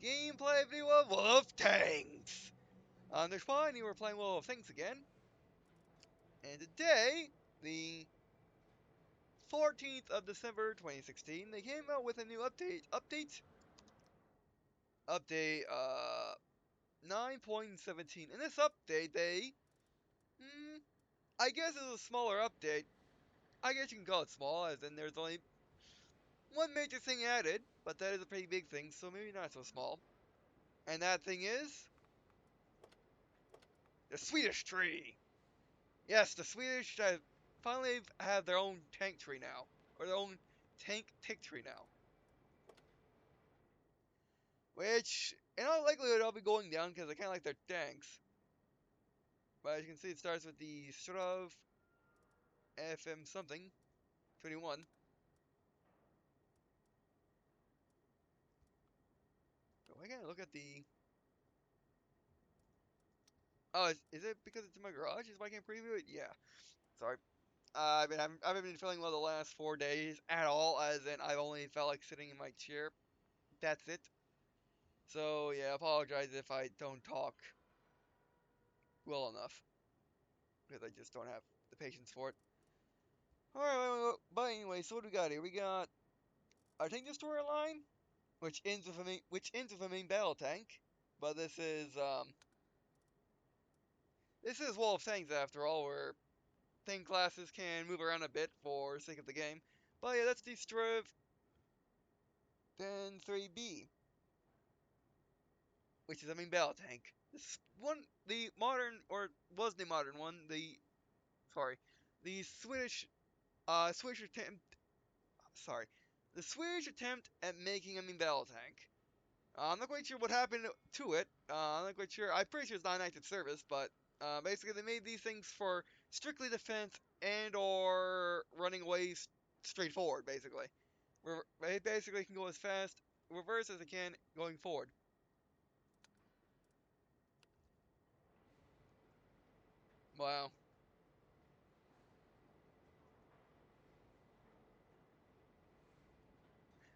gameplay video of Wolf Tanks. There's fun, you were playing Wolf Tanks again. And today, the 14th of December 2016, they came out with a new update 9.17. In this update, I guess it's a smaller update. I guess you can call it small, as in there's only one major thing added, but that is a pretty big thing, so maybe not so small. And that thing is the Swedish tree. Yes, the Swedish finally have their own tank tree now. Or their own tank tick tree now. Which, in all likelihood, I'll be going down because I kind of like their tanks. But as you can see, it starts with the Strv FM something 21. Why can't I look at the... Oh, is it because it's in my garage? Is why I can't preview it? Yeah. Sorry. I haven't been feeling well the last 4 days at all, as in I've only felt like sitting in my chair. That's it. So, yeah, apologize if I don't talk well enough. Because I just don't have the patience for it. Alright, but anyway, so what do we got here? We got our tank destroyer line, which ends with a main battle tank. But this is Wall of Tanks after all, where tank classes can move around a bit for sake of the game. But yeah, that's the Strv then 3B, which is a main battle tank. This one, the modern, or was the modern one, the Swedish attempt, sorry, the Swedish attempt at making a main battle tank. I'm not quite sure what happened to it. I'm not quite sure. I'm pretty sure it's not in active service, but basically they made these things for strictly defense and or running away straight forward, basically. They basically can go as fast reverse as they can going forward. Wow.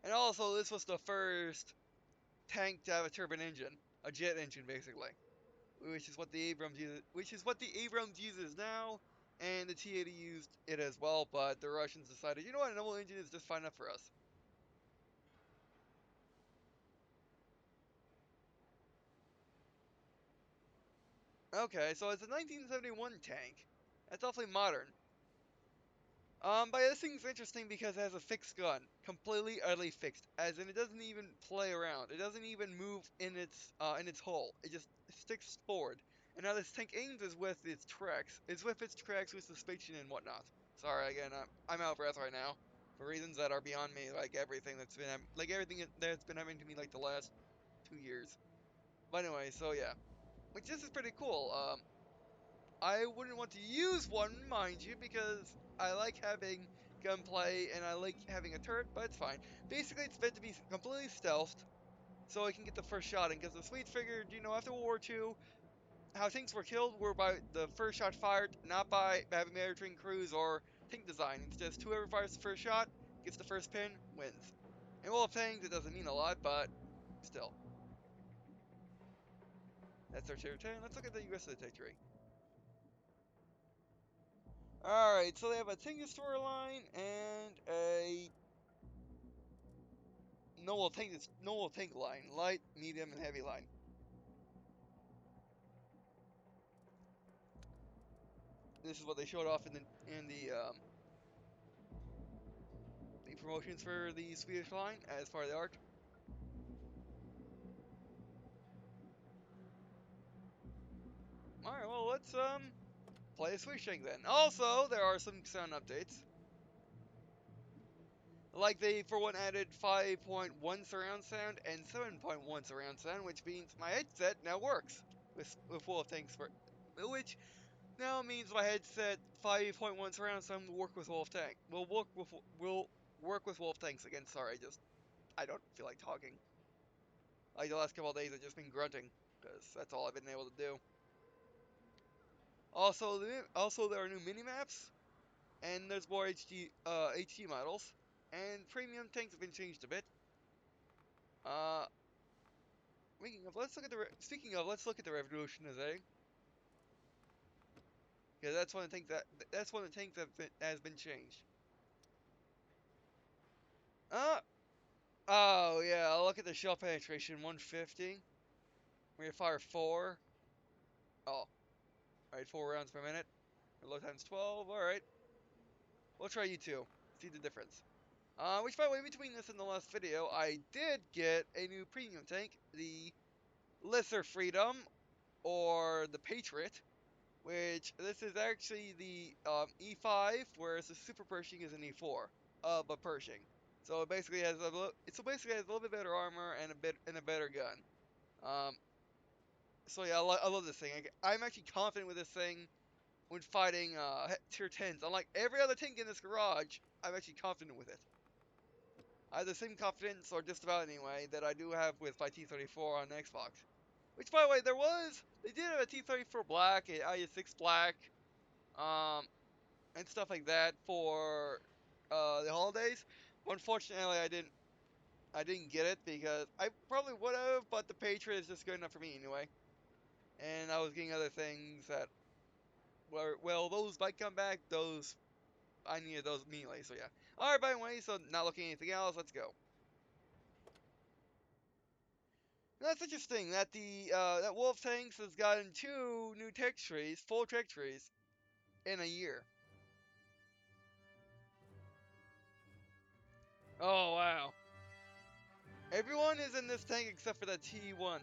And also, this was the first tank to have a turbine engine, a jet engine, basically, which is what the Abrams uses now, and the T-80 used it as well. But the Russians decided, you know what, a normal engine is just fine enough for us. Okay, so it's a 1971 tank. That's awfully modern. But this thing's interesting because it has a fixed gun. Completely, utterly fixed. As in, it doesn't even play around. It doesn't even move in its hull. It just sticks forward. And now this tank aims is with its tracks. It's with its tracks with suspension and whatnot. Sorry, again, I'm out of breath right now. For reasons that are beyond me, like everything that's been happening to me like the last 2 years. But anyway, so yeah. Which this is pretty cool. I wouldn't want to use one, mind you, because I like having gunplay and I like having a turret, but it's fine. Basically, it's meant to be completely stealthed, so I can get the first shot in, because the Swedes figured, after World War II, how tanks were killed were by the first shot fired, not by having military crews or tank design. It's just whoever fires the first shot, gets the first pin, wins. And well, tanks, it doesn't mean a lot, but still. That's our territory. Let's look at the US territory. Alright, so they have a tank destroyer line and a normal tank line, light, medium, and heavy line. This is what they showed off in the promotions for the Swedish line as part of the art. Alright, well let's play a Swedish tank then. Also, there are some sound updates. Like they, for one, added 5.1 surround sound and 7.1 surround sound, which means my headset now works with Wolf Tanks, which now means my headset 5.1 surround sound will work with Wolf Tank. Will work with Wolf Tanks again. Sorry, I don't feel like talking. Like the last couple of days, I've just been grunting because that's all I've been able to do. Also there are new mini maps, and there's more HD models, and premium tanks have been changed a bit. Uh, speaking of, let's look at the Revolutionary. Yeah, that's one of the things has been changed. Uh oh yeah, I'll look at the shell penetration 150. We're gonna fire 4. Oh, alright, 4 rounds per minute. Reload times 12. Alright, we'll try you two. See the difference. Which by the way, between this and the last video, I did get a new premium tank, the Lesser Freedom, or the Patriot, which this is actually the E5, whereas the Super Pershing is an E4, but Pershing. So it basically has a little bit better armor and a better gun. Um, so yeah, I love this thing. I'm actually confident with this thing when fighting tier 10s. Unlike every other tank in this garage, I'm actually confident with it. I have the same confidence, or just about anyway, that I do have with my T-34 on Xbox. Which, by the way, they did have a T-34 Black, a IS-6 Black, um, and stuff like that for the holidays. Unfortunately, I didn't get it because I probably would have, but the Patriot is just good enough for me anyway. And I was getting other things that were, well, those might come back. I needed those immediately. So yeah. All right, by the way, so not looking at anything else. Let's go. That's interesting that that Wolf Tanks has gotten 2 new tech trees, full tech trees, in a year. Oh wow! Everyone is in this tank except for that T1.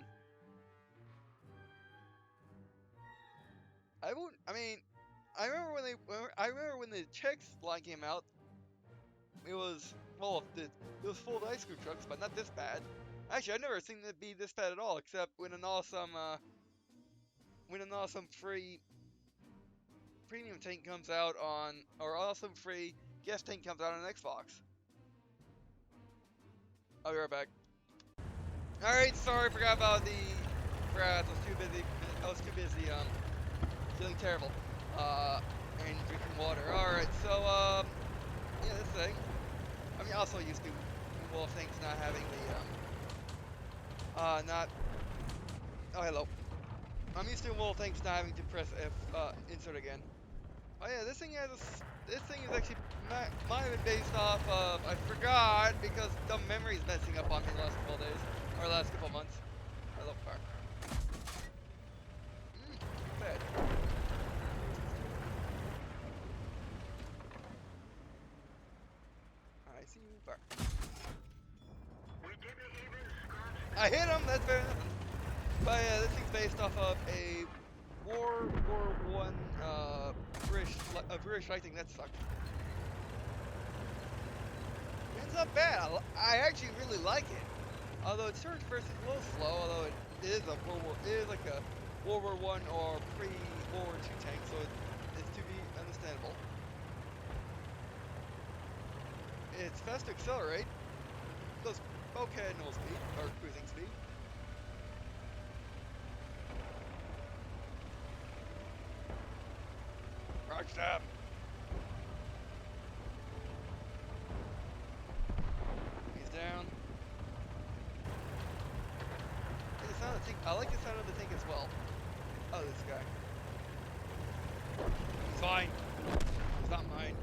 I won't. I mean, I remember when the Czechs line came out. It was well, it was full of ice cream trucks, but not this bad. Actually, I've never seen it be this bad at all, except when an awesome free premium tank comes out on, or awesome free guest tank comes out on Xbox. I'll be right back. Alright, sorry, forgot about the grass. I was too busy, feeling terrible. And drinking water. Alright, so, yeah, this thing. I mean, also used to Wolf things not having oh, hello. I'm used to Wolf things not having to press insert again. Oh yeah, this thing is actually might have been based off of, I forgot, because the memory's messing up on me the last couple of days, or last couple of months. I love fire. Bad. I see you, fire. I hit him, that's fair enough. But yeah, this thing's based off of a World War I, British lighting, that sucked. It's not bad. I actually really like it. Although its turn first is a little slow, although it is like a World War I or pre-World War II tank, so it's to be understandable. It's fast to accelerate. It goes okay at normal speed, or cruising speed. Rock stop. He's down. I like the sound of the tank as well. Oh, this guy. He's fine. He's not mine.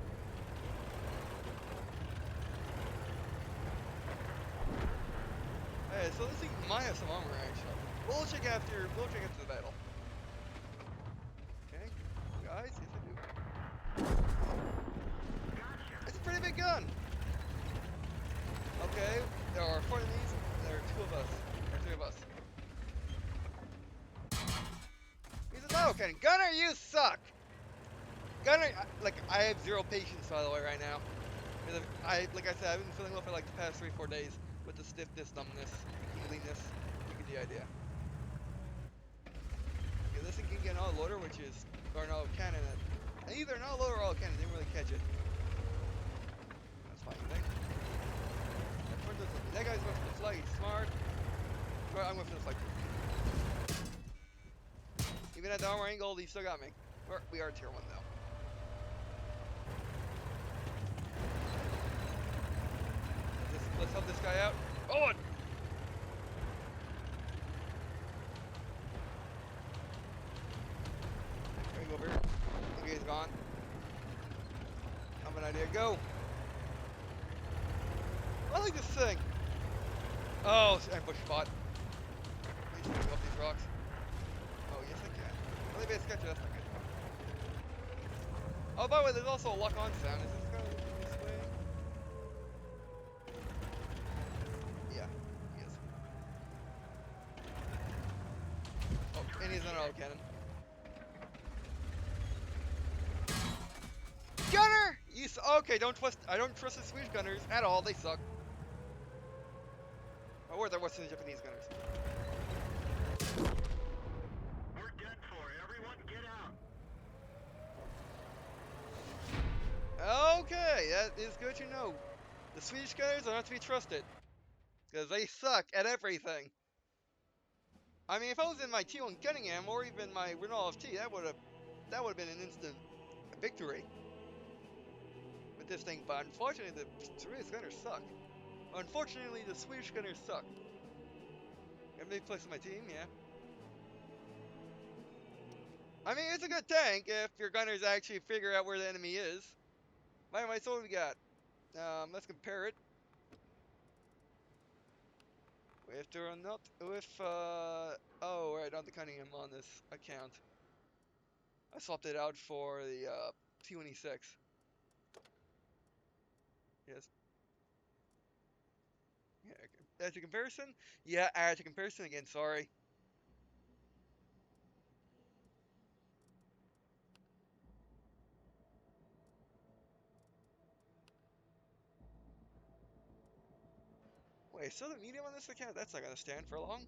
Hey, so this thing might have some armor actually. We'll check after the battle. Okay, guys, yes I do. It's a pretty big gun. Okay, there are 4 enemies. There are 2 of us. Or 3 of us. He's an auto cannon. Gunner, you suck! Gunner, I have 0 patience, by the way, right now. Like I said, I've been feeling well for like the past 3-4 days with the stiffness, numbness, tingliness. You get the idea. Okay, this thing can get an auto-loader, or an auto-cannon. Either an auto-loader or auto-cannon, didn't really catch it. That's fine, I think. That guy's going for the flight, smart. I'm going for the flight too. Even at the armor angle, he still got me. We are tier 1 though. Let's help this guy out. Oh! gone. I have an idea. Go! I like this thing. Oh, it's ambush spot. Please move up these rocks. Oh, yes I can. Oh, they made a sketch. That's not good. Oh, by the way, there's also a lock-on sound. Is this guy looking this way? Yeah, he is. Oh, and he's an auto cannon. Gunner! Okay, don't trust. I don't trust the Swedish gunners at all. They suck. Or they're worse than the Japanese gunners. We're done for. Everyone get out. Okay, that is good to know. The Swedish gunners are not to be trusted. Because they suck at everything. I mean, if I was in my T1 Cunningham or even my Renault FT, that would have been an instant victory with this thing. But unfortunately, the Swedish gunners suck. Unfortunately, the Swedish gunners suck. Got a big place on my team, yeah. I mean, it's a good tank if your gunners actually figure out where the enemy is. Anyway, so what we got? Let's compare it. With or not with oh right, not the Cunningham on this account. I swapped it out for the T26. Yes. Yeah. Add to comparison? Yeah, add to comparison again, sorry. Wait, so the medium on this account? That's not gonna stand for long.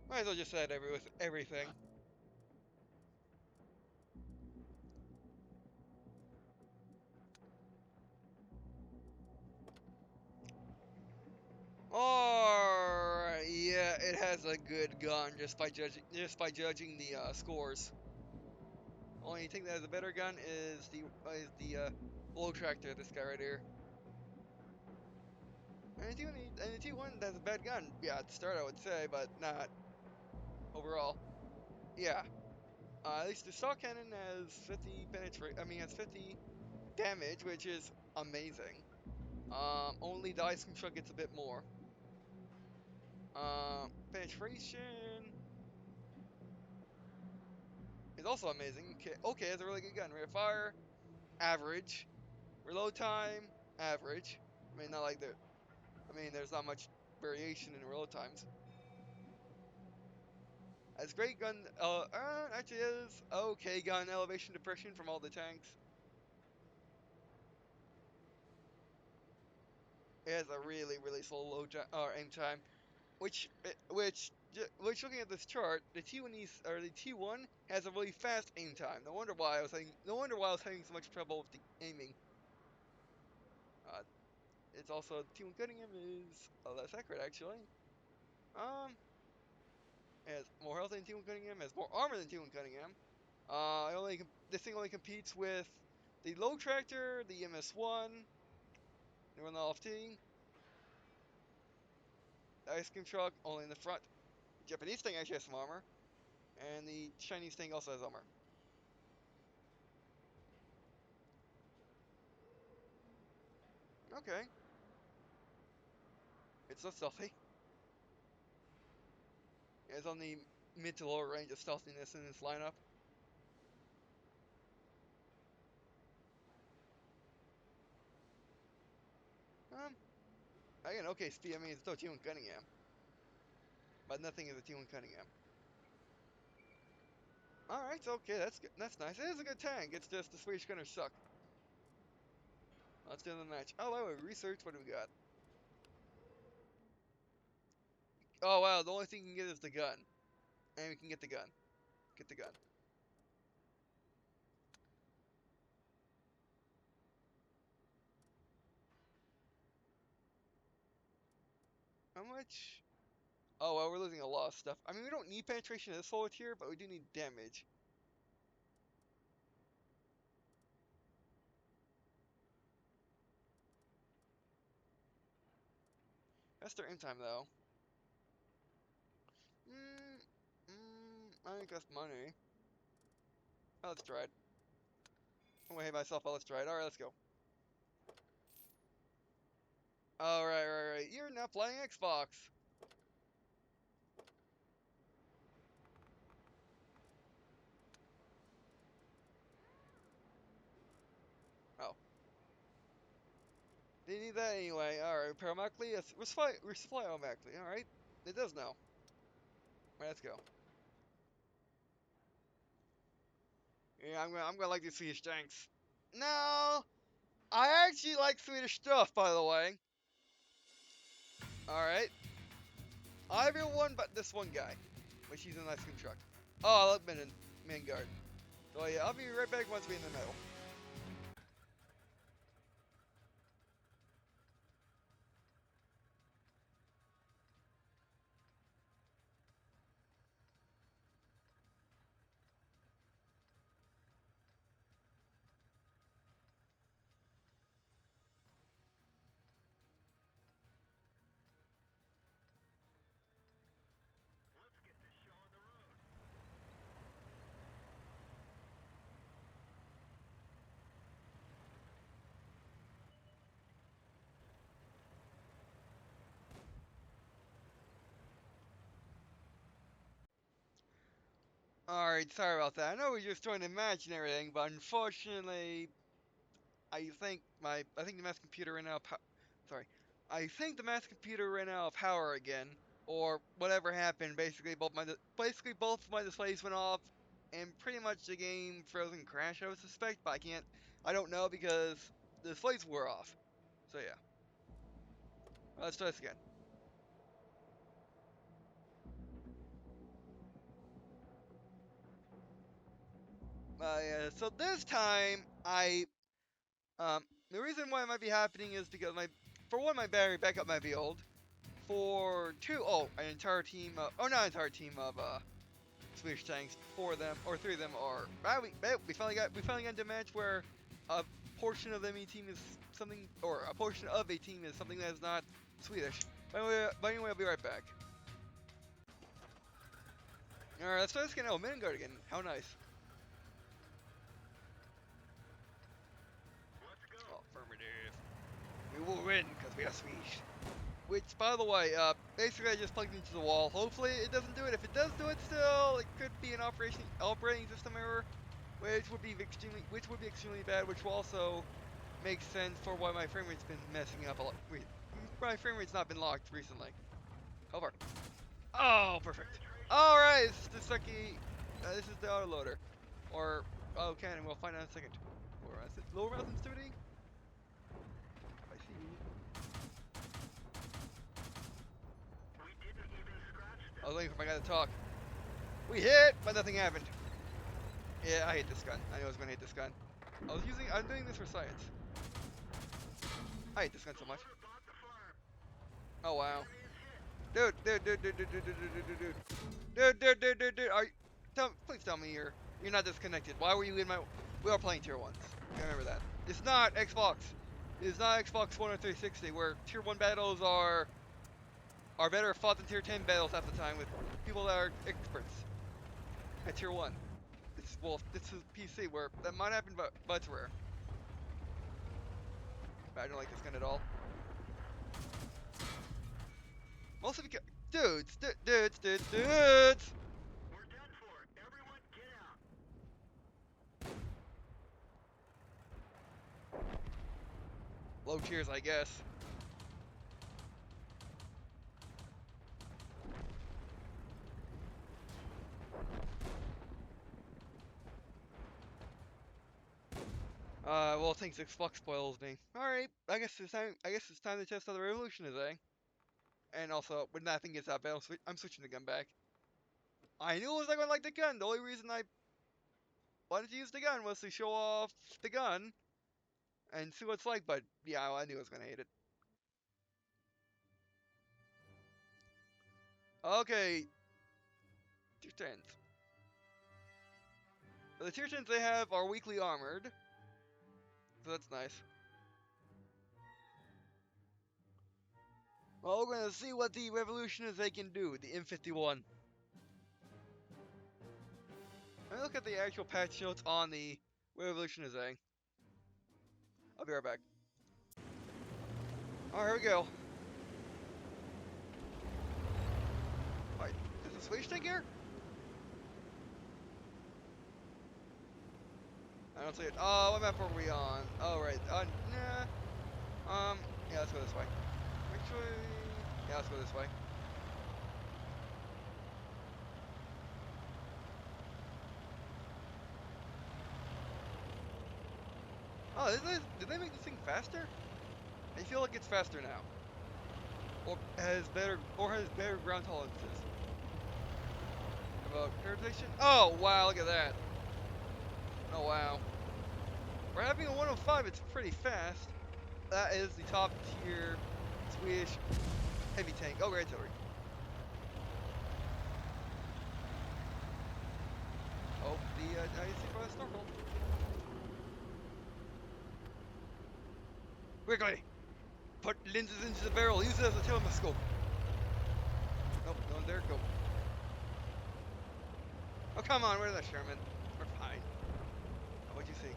Might as well just add with everything. Or yeah, it has a good gun just by judging the scores. Only thing that has a better gun is the low tractor. This guy right here. And the T1 has a bad gun. Yeah, at the start I would say, but not overall. Yeah. At least the stock cannon has 50 penetrate. I mean, has 50 damage, which is amazing. Only the ice cream truck gets a bit more. Penetration is also amazing. Okay, it's a really good gun. Rate of fire, average. Reload time, average. I mean, not like there. I mean, there's not much variation in reload times. Has great gun. Actually, is okay gun elevation depression from all the tanks. It has a really slow aim time, which looking at this chart, the T1 has a really fast aim time. No wonder why I was having so much trouble with the aiming. Uh, it's also the T1 Cunningham is less accurate actually. Um, it has more health than T1 Cunningham, has more armor than T1 Cunningham. This thing only competes with the low tractor, the MS1, the Renault FT, the ice cream truck only in the front. The Japanese thing actually has some armor, and the Chinese thing also has armor. Okay, it's not stealthy. It's on the mid to lower range of stealthiness in this lineup. Um, Again, okay speed. I mean, it's still T1 Cunningham, but nothing is a T1 Cunningham. All right, okay, that's good. That's nice. It is a good tank. It's just the Swedish gunners suck. Let's do the match. Oh, wait, research. What do we got? Oh wow, the only thing you can get is the gun, and we can get the gun. Get the gun. How much? Oh well, we're losing a lot of stuff. I mean, we don't need penetration in this whole tier, but we do need damage. That's their end time though. I think that's money. Oh, let's try it. I'm gonna hit myself. Oh, let's try it. Alright, let's go. Alright, right. You're not playing Xbox. Oh. Didn't need that anyway. Alright, repair automatically. Yes, resupply automatically. Alright. It does now. Alright, let's go. Yeah, I'm gonna like these Swedish tanks. No! I actually like Swedish stuff, by the way. Alright. Everyone but this one guy. Which he's a nice construct. Oh, I love Man Guard. So yeah, I'll be right back once we're in the middle. Let's get this show on the road. Alright, sorry about that. I know we're just trying to imagine everything, but unfortunately, I think the mass computer ran out of sorry. I think the mass computer ran out of power again, or whatever happened. Basically both my displays went off, and pretty much the game froze and crashed. I would suspect, but I don't know because the displays were off. So yeah, let's try this again. Yeah, so this time um the reason why it might be happening is because for one, my battery backup might be old. For two, an entire team of, not an entire team of Swedish tanks. Four of them or three of them are. We finally got into a match where a portion of the enemy team is something, or a portion of a team is something that is not Swedish. But anyway, I'll be right back. All right, let's try this again. Oh, Midgard again. How nice. Let's go. Oh, affirmative. We will win because we are Swedish. Which, by the way, basically I just plugged into the wall. Hopefully it doesn't do it. If it does do it still, it could be an operating system error, which would be extremely bad, which will also make sense for why my frame rate's been messing up a lot. My frame rate's not been locked recently. Over. Oh, perfect. Alright, this is the autoloader. Or, oh, cannon, we'll find out in a second. Lower mountain sensitivity? I see. We didn't even scratch them. I was waiting for my guy to talk. We hit, but nothing happened. Yeah, I hate this gun. I knew I was gonna hate this gun. I'm doing this for science. I hate this gun so much. Loader bought the farm. Oh wow. Enemy is hit. Dude, please tell me you're not disconnected. Why were you in my, we are playing tier 1s. I remember that. It's not Xbox. It is not Xbox One or 360 where tier 1 battles are better fought than tier 10 battles half the time with people that are experts at tier 1. This is PC where that might happen, but it's rare. But I don't like this gun at all. Mostly because, dudes. We're done for. Everyone get out. Low tiers, I guess. Well, thanks Xbox spoils me. Alright, I guess it's time to test how the Revolution is, eh? And also, when that thing gets out, I'm switching the gun back. I knew I was not gonna like the gun. The only reason I wanted to use the gun was to show off the gun and see what it's like, but yeah, I knew I was gonna hate it. Okay, tier 10s. The tier 10s they have are weakly armored, so that's nice. Well, we're gonna see what the Revolutionists can do, the M51. Let me look at the actual patch notes on the Revolutionists. I'll be right back. Alright, here we go. Wait, is the Swedish tank here? I don't see it. Oh, what map are we on? Oh, right. Nah. Yeah, let's go this way. Which way? Yeah, let's go this way. Oh, did they make this thing faster? I feel like it's faster now. Or has better ground tolerances. About gravitation? Oh, wow, look at that. Oh, wow. For having a 105, it's pretty fast. That is the top tier Swedish heavy tank. Oh, artillery. Oh, the IC for the snorkel. Quickly! Put lenses into the barrel. Use it as a telescope. Nope, no one there. Go. Oh, come on. Where's that Sherman? We're fine. What'd you see?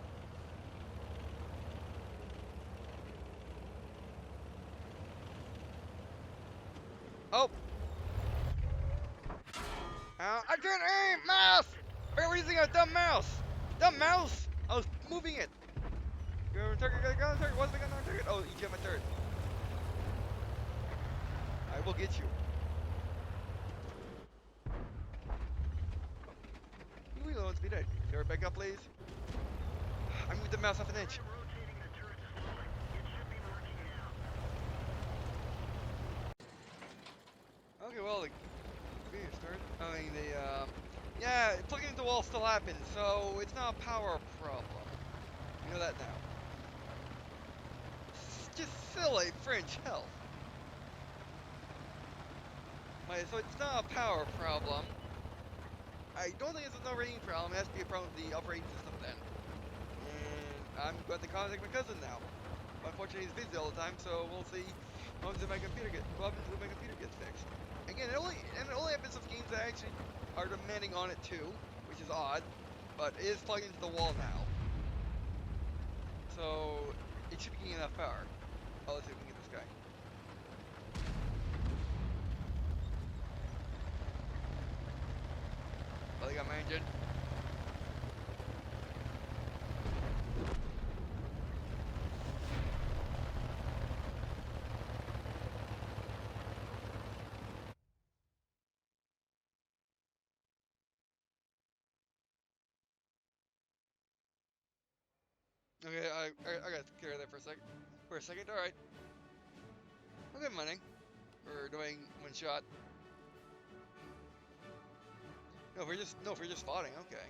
Oh! I can't aim! Mouse! Why are we using a dumb mouse? Dumb mouse! I was moving it. Go on target, go on target. What's the gun on target? Oh, you jammed my turret. I will get you. You will not be dead. Turret back up, please. I moved the mouse half an inch. I'm rotating the turret slowly. It should be working now. Okay, well, the video started. I mean, yeah, plugging into the wall still happens, so it's not a power problem. You know that now. It's just silly French health. Right, so it's not a power problem. I don't think it's an overheating problem. It has to be a problem with the operating system then. And I'm going to contact my cousin now. Unfortunately, he's busy all the time, so we'll see what happens if my computer gets fixed. Again, it only happens with games that actually are demanding on it too, which is odd, but it is plugged into the wall now. So it should be getting enough power. Oh, let's see if we can get this guy. Oh, they got my engine. Okay, I got to carry that for a second. Alright. I'll get money for doing one shot. No, if we're just spotting, okay.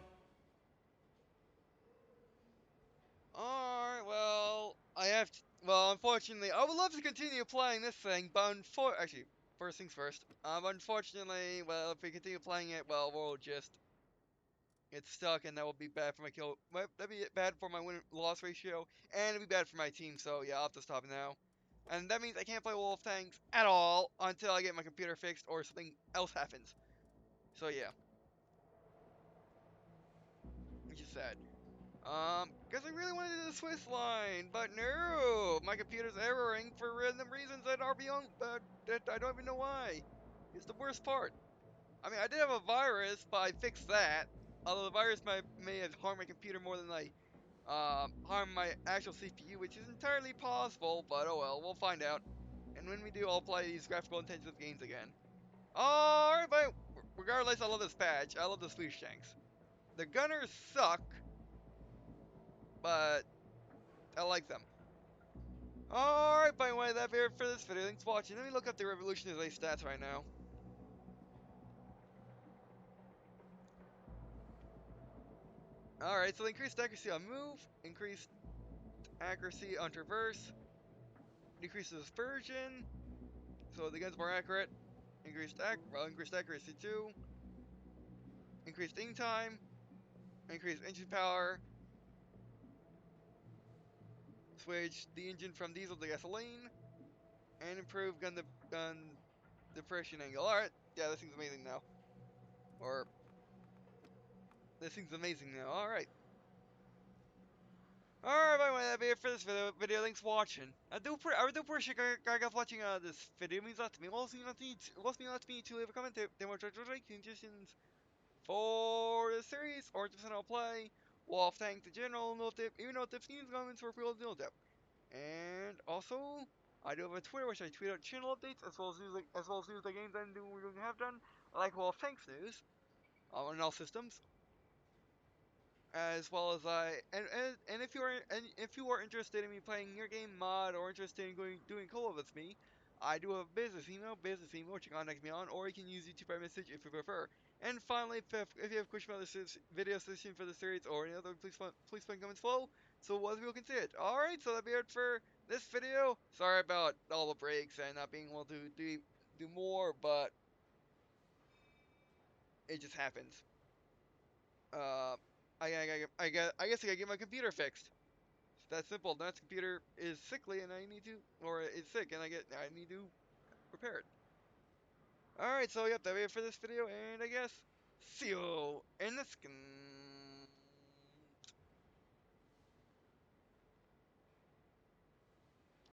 Alright, well, unfortunately, I would love to continue playing this thing, but actually, first things first. Unfortunately, well, if we continue playing it, well, we'll just get stuck, and that will be bad for my kill. That'd be bad for my win-loss ratio, and it'd be bad for my team. So yeah, I'll have to stop now. And that means I can't play Wolf Tanks at all until I get my computer fixed or something else happens. So yeah, which is sad. Because I really wanted to do the Swiss line, but no, my computer's erroring for random reasons that are beyond, that I don't even know why. It's the worst part. I mean, I did have a virus, but I fixed that. Although the virus may have harmed my computer more than I harmed my actual CPU, which is entirely possible, but oh well, we'll find out. And when we do, I'll play these graphical intensive games again. Alright, but regardless, I love this patch. I love the Swedish tanks. The gunners suck, but I like them. Alright, by the way, that'll be it for this video. Thanks for watching. Let me look up the Revolutionary stats right now. Alright, so increased accuracy on move, increased accuracy on traverse, decreases dispersion, so the gun's more accurate, increased accuracy too, increased aim time, increased engine power, switch the engine from diesel to gasoline, and improve gun depression angle. Alright, yeah, this thing's amazing now. Or, this thing's amazing now. Alright. Alright, by the way, that'll be it for this video. Thanks for watching. I do appreciate you guys watching this video. It means a lot to me. It means a lot to me to leave a comment. They want to suggestions for the series or just I'll play. Well, thank the general no tip, even though tips needs comments for people to know tip. And also, I do have a Twitter which I tweet out channel updates as well as news the games I'm doing we're going to have done. Like well, thanks news on all systems as well as and if you are interested in me playing your game mod or interested in doing co-op with me, I do have a business email which you can contact me on, or you can use YouTube by message if you prefer. And finally, if you have questions about this video session for the series or any other, please put in comments below so other people can see it. Alright, so that'll be it for this video. Sorry about all the breaks and not being able to do more, but it just happens. Uh, I guess I gotta get my computer fixed. It's that simple. That's computer is sickly and I need to, or it's sick and I need to repair it. Alright, so yep, that'll be it for this video, and I guess, see you in the skin.